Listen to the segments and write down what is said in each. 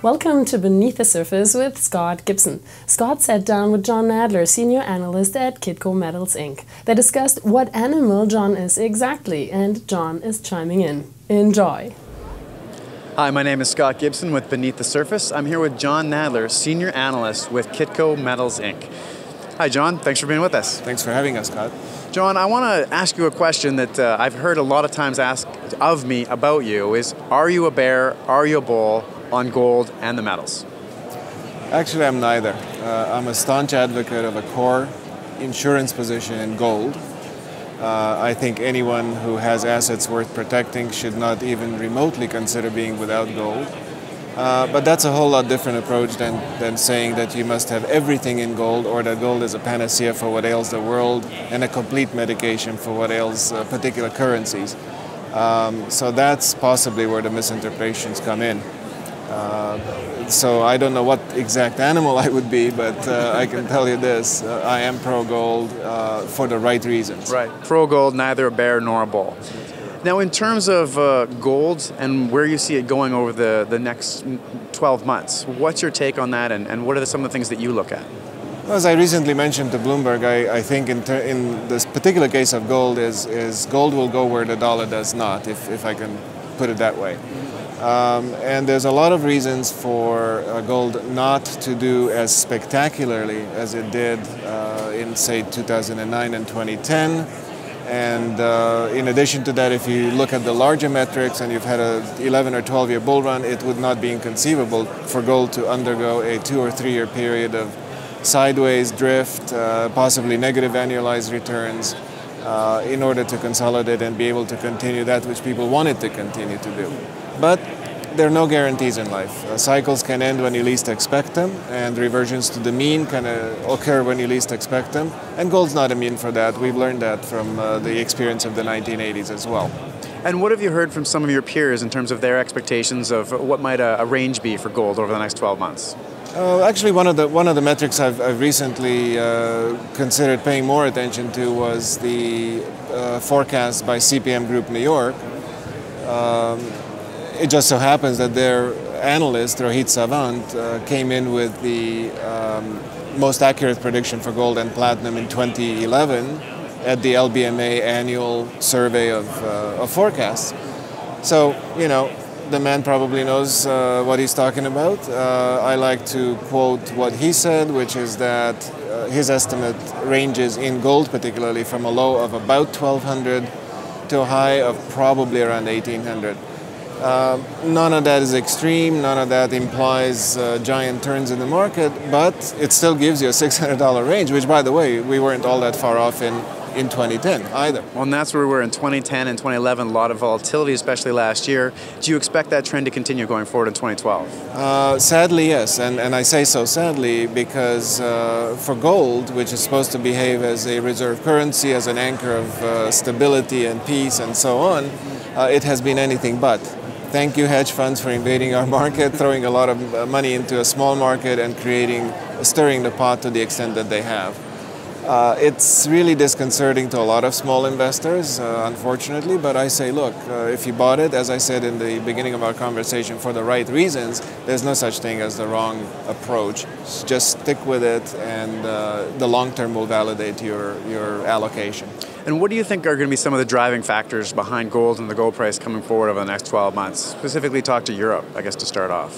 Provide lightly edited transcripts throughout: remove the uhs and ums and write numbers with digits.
Welcome to Beneath the Surface with Scott Gibson. Scott sat down with Jon Nadler, Senior Analyst at Kitco Metals Inc. They discussed what animal Jon is exactly, and Jon is chiming in. Enjoy. Hi, my name is Scott Gibson with Beneath the Surface. I'm here with Jon Nadler, Senior Analyst with Kitco Metals Inc. Hi, Jon. Thanks for being with us. Thanks for having us, Scott. Jon, I want to ask you a question that I've heard a lot of times asked of me about you is, are you a bear, are you a bull on gold and the metals? Actually, I'm neither. I'm a staunch advocate of a core insurance position in gold. I think anyone who has assets worth protecting should not even remotely consider being without gold. But that's a whole lot different approach than saying that you must have everything in gold, or that gold is a panacea for what ails the world and a complete medication for what ails particular currencies. So that's possibly where the misinterpretations come in. So I don't know what exact animal I would be, but I can tell you this, I am pro-gold for the right reasons. Right, pro-gold, neither a bear nor a bull. Now, in terms of gold and where you see it going over the next 12 months, what's your take on that, and what are some of the things that you look at? Well, as I recently mentioned to Bloomberg, I think in this particular case of gold is gold will go where the dollar does not, if I can put it that way. And there's a lot of reasons for gold not to do as spectacularly as it did in, say, 2009 and 2010. And in addition to that, if you look at the larger metrics and you've had a 11 or 12-year bull run, it would not be inconceivable for gold to undergo a 2 or 3 year period of sideways drift, possibly negative annualized returns, in order to consolidate and be able to continue that which people want it to continue to do. But there are no guarantees in life. Cycles can end when you least expect them, and reversions to the mean can occur when you least expect them. And gold's not immune for that. We've learned that from the experience of the 1980s as well. And what have you heard from some of your peers in terms of their expectations of what might a range be for gold over the next 12 months? Actually, one of the metrics I've recently considered paying more attention to was the forecast by CPM Group New York. It just so happens that their analyst, Rohit Savant, came in with the most accurate prediction for gold and platinum in 2011 at the LBMA annual survey of forecasts. So, you know, the man probably knows what he's talking about. I like to quote what he said, which is that his estimate ranges in gold particularly from a low of about 1,200 to a high of probably around 1,800. None of that is extreme, none of that implies giant turns in the market, but it still gives you a $600 range, which, by the way, we weren't all that far off in 2010 either. Well, and that's where we were in 2010 and 2011, a lot of volatility, especially last year. Do you expect that trend to continue going forward in 2012? Sadly, yes, and I say so sadly because for gold, which is supposed to behave as a reserve currency, as an anchor of stability and peace and so on, it has been anything but. Thank you, hedge funds, for invading our market, throwing a lot of money into a small market and stirring the pot to the extent that they have. It's really disconcerting to a lot of small investors, unfortunately, but I say, look, if you bought it, as I said in the beginning of our conversation, for the right reasons, there's no such thing as the wrong approach. Just stick with it, and the long term will validate your allocation. And what do you think are going to be some of the driving factors behind gold and the gold price coming forward over the next 12 months? Specifically talk to Europe, I guess, to start off.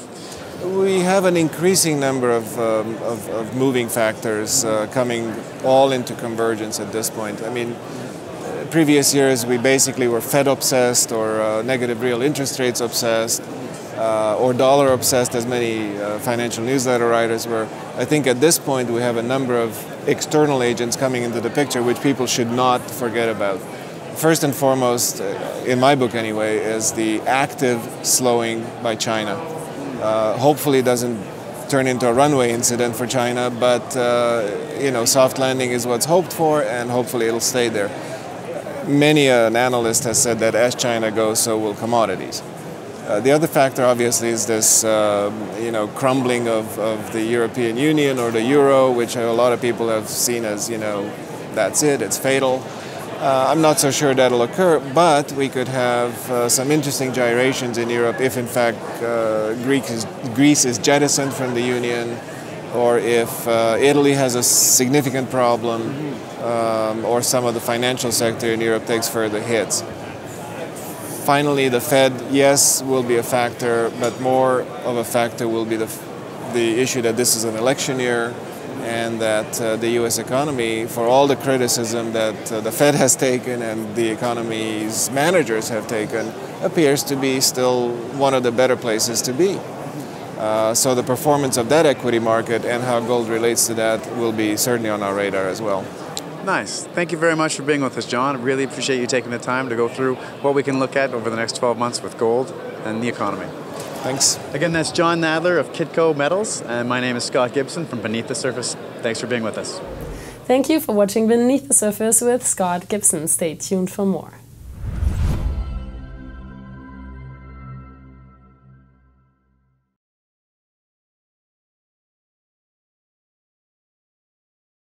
We have an increasing number of moving factors coming all into convergence at this point. I mean, previous years we basically were Fed obsessed or negative real interest rates obsessed or dollar obsessed, as many financial newsletter writers were. I think at this point we have a number of external agents coming into the picture which people should not forget about. First and foremost, in my book anyway, is the active slowing by China. Hopefully it doesn't turn into a runway incident for China, but you know, soft landing is what's hoped for, and hopefully it'll stay there. Many an analyst has said that as China goes, so will commodities. The other factor, obviously, is this you know, crumbling of the European Union or the euro, which a lot of people have seen as, you know, that's it, it's fatal. I'm not so sure that'll occur, but we could have some interesting gyrations in Europe if, in fact, Greece is jettisoned from the Union, or if Italy has a significant problem, or some of the financial sector in Europe takes further hits. Finally, the Fed, yes, will be a factor, but more of a factor will be the issue that this is an election year, and that the U.S. economy, for all the criticism that the Fed has taken and the economy's managers have taken, appears to be still one of the better places to be. So the performance of that equity market and how gold relates to that will be certainly on our radar as well. Nice. Thank you very much for being with us, John. I really appreciate you taking the time to go through what we can look at over the next 12 months with gold and the economy. Thanks. Again, that's Jon Nadler of Kitco Metals, and my name is Scott Gibson from Beneath the Surface. Thanks for being with us. Thank you for watching Beneath the Surface with Scott Gibson. Stay tuned for more.